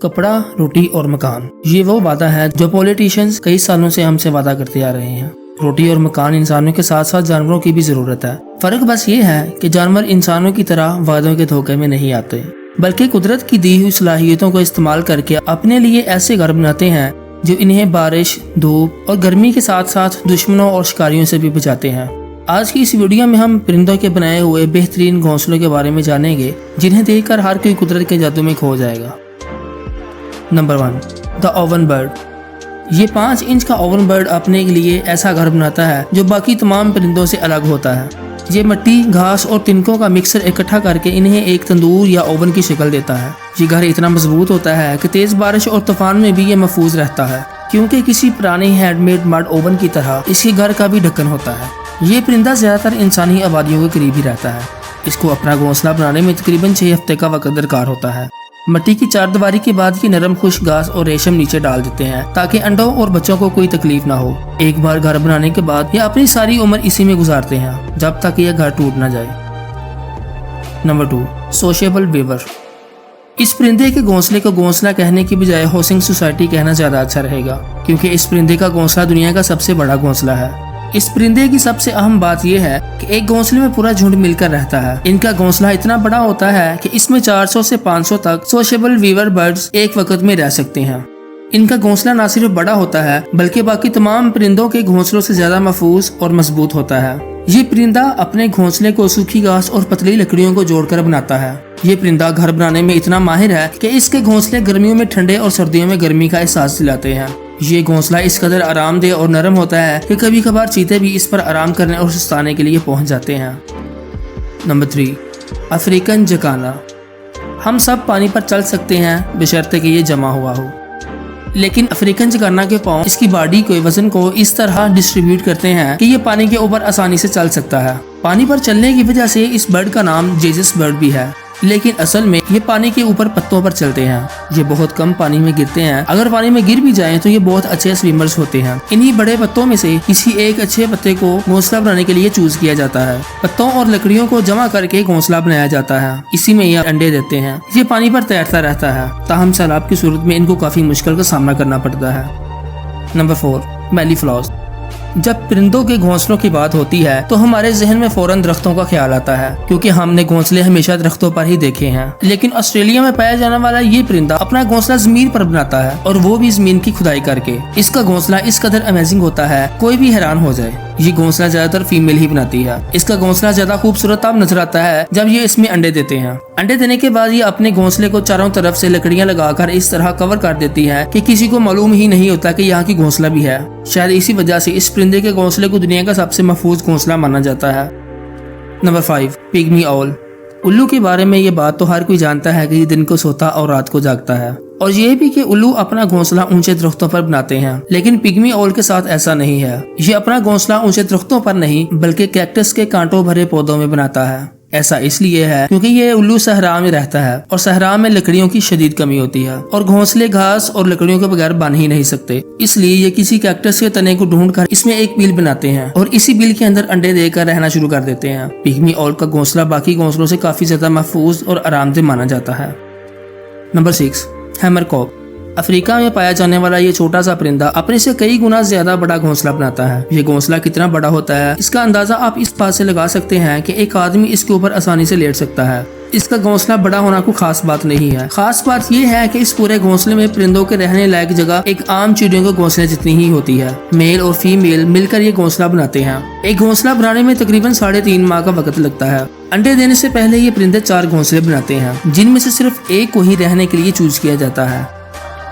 कपड़ा, रोटी और मकान, ये वो वादा है जो पॉलिटिशियंस कई सालों से हमसे वादा करते आ रहे हैं। रोटी और मकान इंसानों के साथ साथ जानवरों की भी जरूरत है। फर्क बस ये है कि जानवर इंसानों की तरह वादों के धोखे में नहीं आते, बल्कि कुदरत की दी हुई सलाहियतों को इस्तेमाल करके अपने लिए ऐसे घर बनाते हैं जो इन्हें बारिश, धूप और गर्मी के साथ साथ दुश्मनों और शिकारियों से भी बचाते हैं। आज की इस वीडियो में हम परिंदों के बनाए हुए बेहतरीन घोंसलों के बारे में जानेंगे, जिन्हें देखकर हर कोई कुदरत के जादू में खो जाएगा। Number 1, the oven bird. ये 5 इंच का ओवन बर्ड अपने के लिए ऐसा घर बनाता है जो बाकी तमाम परिंदों से अलग होता है। ये मिट्टी, घास और तिनकों का मिक्सर इकट्ठा करके इन्हें एक तंदूर या ओवन की शक्ल देता है। ये घर इतना मजबूत होता है कि तेज बारिश और तूफान में भी ये महफूज रहता है, क्योंकि किसी पुराने हैंडमेड मड ओवन की तरह इसके घर का भी ढक्कन होता है। ये परिंदा ज्यादातर इंसानी आबादियों के करीब ही रहता है। इसको अपना घोंसला बनाने में तकरीबन 6 हफ्ते का वक्त दरकार होता है। मिट्टी की चारदीवारी के बाद ये नरम खुश घास और रेशम नीचे डाल देते हैं ताकि अंडों और बच्चों को कोई तकलीफ ना हो। एक बार घर बनाने के बाद ये अपनी सारी उम्र इसी में गुजारते हैं, जब तक यह घर टूट ना जाए। Number 2, sociable beaver. इस परिंदे के घोंसले को घोंसला कहने की बजाय हाउसिंग सोसाइटी कहना ज्यादा अच्छा रहेगा, क्योंकि इस परिंदे का घोंसला दुनिया का सबसे बड़ा घोंसला है। इस परिंदे की सबसे अहम बात यह है कि एक घोंसले में पूरा झुंड मिलकर रहता है। इनका घोंसला इतना बड़ा होता है कि इसमें 400 से 500 तक सोशेबल वीवर बर्ड्स एक वक्त में रह सकते हैं। इनका घोंसला न सिर्फ बड़ा होता है, बल्कि बाकी तमाम परिंदों के घोंसलों से ज्यादा महफूज और मजबूत होता है। ये परिंदा अपने घोंसले को सूखी घास और पतली लकड़ियों को जोड़कर बनाता है। ये परिंदा घर बनाने में इतना माहिर है कि इसके घोंसले गर्मियों में ठंडे और सर्दियों में गर्मी का एहसास दिलाते हैं। ये घोंसला इस कदर आरामदेह और नरम होता है कि कभी कभार चीते भी इस पर आराम करने और सुस्ताने के लिए पहुंच जाते हैं। Number 3, African जकाना। हम सब पानी पर चल सकते हैं बशर्ते कि ये जमा हुआ हो, लेकिन अफ्रीकन जकाना के पांव इसकी बॉडी के वजन को इस तरह डिस्ट्रीब्यूट करते हैं कि ये पानी के ऊपर आसानी से चल सकता है। पानी पर चलने की वजह से इस बर्ड का नाम जेजस बर्ड भी है, लेकिन असल में ये पानी के ऊपर पत्तों पर चलते हैं। ये बहुत कम पानी में गिरते हैं। अगर पानी में गिर भी जाएं तो ये बहुत अच्छे स्विमर्स होते हैं। इन्हीं बड़े पत्तों में से किसी एक अच्छे पत्ते को घोंसला बनाने के लिए चूज किया जाता है। पत्तों और लकड़ियों को जमा करके घोंसला बनाया जाता है। इसी में ये अंडे देते हैं। ये पानी पर तैरता रहता है, ताहम सैलाब की सूरत में इनको काफी मुश्किल का सामना करना पड़ता है। नंबर 4, मेलीफ्लॉस। जब परिंदों के घोंसलों की बात होती है तो हमारे जहन में फौरन दरख्तों का ख्याल आता है, क्योंकि हमने घोंसले हमेशा दरख्तों पर ही देखे हैं। लेकिन ऑस्ट्रेलिया में पाया जाने वाला ये परिंदा अपना घोंसला जमीन पर बनाता है, और वो भी जमीन की खुदाई करके। इसका घोंसला इस कदर अमेजिंग होता है कोई भी हैरान हो जाए। ये घोंसला ज्यादातर फीमेल ही बनाती है। इसका घोंसला ज्यादा खूबसूरत तब नजर आता है जब ये इसमें अंडे देते हैं। अंडे देने के बाद ये अपने घोंसले को चारों तरफ से लकड़ियां लगाकर इस तरह कवर कर देती है कि किसी को मालूम ही नहीं होता कि यहाँ की घोंसला भी है। शायद इसी वजह से इस परिंदे के घोंसले को दुनिया का सबसे महफूज घोंसला माना जाता है। Number 5, pygmy all. उल्लू के बारे में ये बात तो हर कोई जानता है कि ये दिन को सोता और रात को जागता है, और ये भी कि उल्लू अपना घोंसला ऊंचे दरख्तों पर बनाते हैं। लेकिन पिग्मी ऑल के साथ ऐसा नहीं है। ये अपना घोंसला ऊंचे दरख्तों पर नहीं, बल्कि कैक्टस के कांटों भरे पौधों में बनाता है। ऐसा इसलिए है क्योंकि ये उल्लू सहरा में रहता है, और सहरा में लकड़ियों की शदीद कमी होती है, और घोंसले घास और लकड़ियों के बगैर बन ही नहीं सकते। इसलिए ये किसी कैक्टस के तने को ढूंढकर इसमें एक बिल बनाते हैं, और इसी बिल के अंदर अंडे देकर रहना शुरू कर देते हैं। पिग्मी ऑल का घोंसला बाकी घोंसलों से काफी ज्यादा महफूज और आरामदेह माना जाता है। नंबर 6, हैमरकॉक। अफ्रीका में पाया जाने वाला ये छोटा सा परिंदा अपने से कई गुना ज्यादा बड़ा घोंसला बनाता है। ये घोंसला कितना बड़ा होता है इसका अंदाजा आप इस बात से लगा सकते हैं कि एक आदमी इसके ऊपर आसानी से लेट सकता है। इसका घोंसला बड़ा होना कोई खास बात नहीं है। खास बात ये है कि इस पूरे घोंसले में परिंदों के रहने लायक जगह एक आम चिड़ियों के घोंसले जितनी ही होती है। मेल और फीमेल मिलकर ये घोंसला बनाते हैं। एक घोंसला बनाने में तकरीबन 3.5 माह का वक्त लगता है। अंडे देने से पहले ये परिंदे 4 घोंसले बनाते हैं, जिनमें से सिर्फ एक को ही रहने के लिए चूज किया जाता है।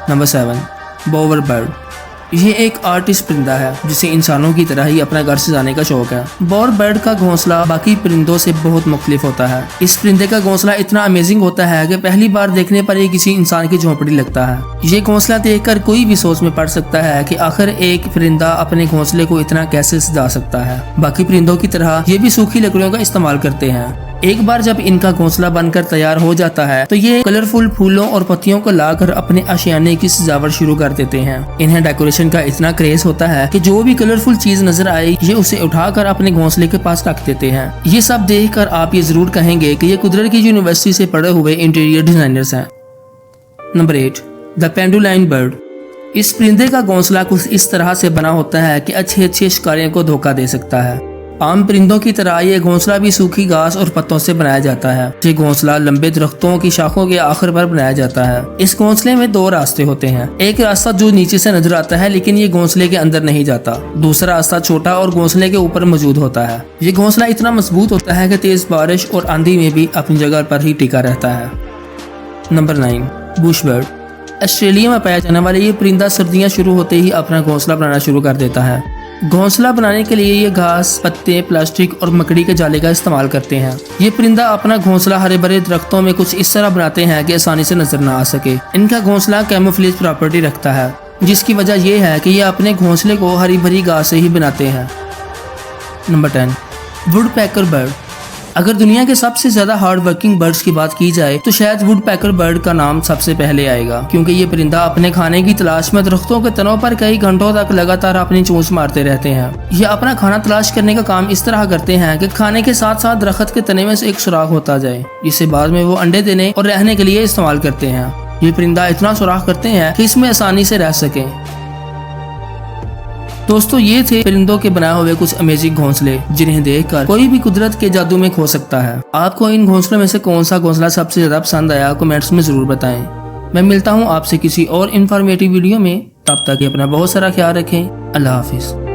Number 7, बोवर bird. ये एक आर्टिस्ट परिंदा है जिसे इंसानों की तरह ही अपना घर सजाने का शौक है। बोवर बर्ड का घोंसला बाकी परिंदों से बहुत मुख्तलिफ होता है। इस परिंदे का घोंसला इतना अमेजिंग होता है कि पहली बार देखने पर ये किसी इंसान की झोंपड़ी लगता है। ये घोंसला देखकर कोई भी सोच में पड़ सकता है कि आखिर एक परिंदा अपने घोंसले को इतना कैसे सजा सकता है। बाकी परिंदों की तरह ये भी सूखी लकड़ियों का इस्तेमाल करते हैं। एक बार जब इनका घोंसला बनकर तैयार हो जाता है तो ये कलरफुल फूलों और पत्तियों को लाकर अपने आशियाने की सजावट शुरू कर देते हैं। इन्हें डेकोरेशन का इतना क्रेज होता है कि जो भी कलरफुल चीज नजर आए ये उसे उठाकर अपने घोंसले के पास रख देते हैं। ये सब देखकर आप ये जरूर कहेंगे कि ये कुदरत की यूनिवर्सिटी से पढ़े हुए इंटीरियर डिजाइनर्स हैं। Number 8, the penduline bird. इस परिंदे का घोंसला कुछ इस तरह से बना होता है कि अच्छे अच्छे शिकारियों को धोखा दे सकता है। आम परिंदों की तरह ये घोंसला भी सूखी घास और पत्तों से बनाया जाता है। ये घोंसला लंबे दरख्तों की शाखों के आखिर पर बनाया जाता है। इस घोंसले में दो रास्ते होते हैं। एक रास्ता जो नीचे से नजर आता है लेकिन ये घोंसले के अंदर नहीं जाता। दूसरा रास्ता छोटा और घोंसले के ऊपर मौजूद होता है। ये घोंसला इतना मजबूत होता है कि तेज बारिश और आंधी में भी अपनी जगह पर ही टिका रहता है। Number 9, Bush bird. ऑस्ट्रेलिया में पाया जाने वाला ये परिंदा सर्दियां शुरू होते ही अपना घोंसला बनाना शुरू कर देता है। घोंसला बनाने के लिए ये घास, पत्ते, प्लास्टिक और मकड़ी के जाले का इस्तेमाल करते हैं। ये परिंदा अपना घोंसला हरे भरे दरख्तों में कुछ इस तरह बनाते हैं कि आसानी से नजर न आ सके। इनका घोंसला कैमोफ्लेज प्रॉपर्टी रखता है, जिसकी वजह यह है कि ये अपने घोंसले को हरी भरी घास से ही बनाते हैं। Number 10, woodpecker bird. अगर दुनिया के सबसे ज्यादा हार्ड वर्किंग बर्ड्स की बात की जाए तो शायद वुडपेकर बर्ड का नाम सबसे पहले आएगा, क्योंकि ये परिंदा अपने खाने की तलाश में दरख्तों के तनों पर कई घंटों तक लगातार अपनी चोंच मारते रहते हैं। ये अपना खाना तलाश करने का काम इस तरह करते हैं कि खाने के साथ साथ दरख्त के तने में से एक सुराख होता जाए, जिसे बाद में वो अंडे देने और रहने के लिए इस्तेमाल करते हैं। ये परिंदा इतना सुराख करते हैं कि इसमें आसानी से रह सके। दोस्तों, ये थे परिंदों के बनाए हुए कुछ अमेजिंग घोंसले, जिन्हें देखकर कोई भी कुदरत के जादू में खो सकता है। आपको इन घोंसलों में से कौन सा घोंसला सबसे ज्यादा पसंद आया, कमेंट्स में जरूर बताएं। मैं मिलता हूँ आपसे किसी और इन्फॉर्मेटिव वीडियो में। तब तक अपना बहुत सारा ख्याल रखें। अल्लाह हाफिज।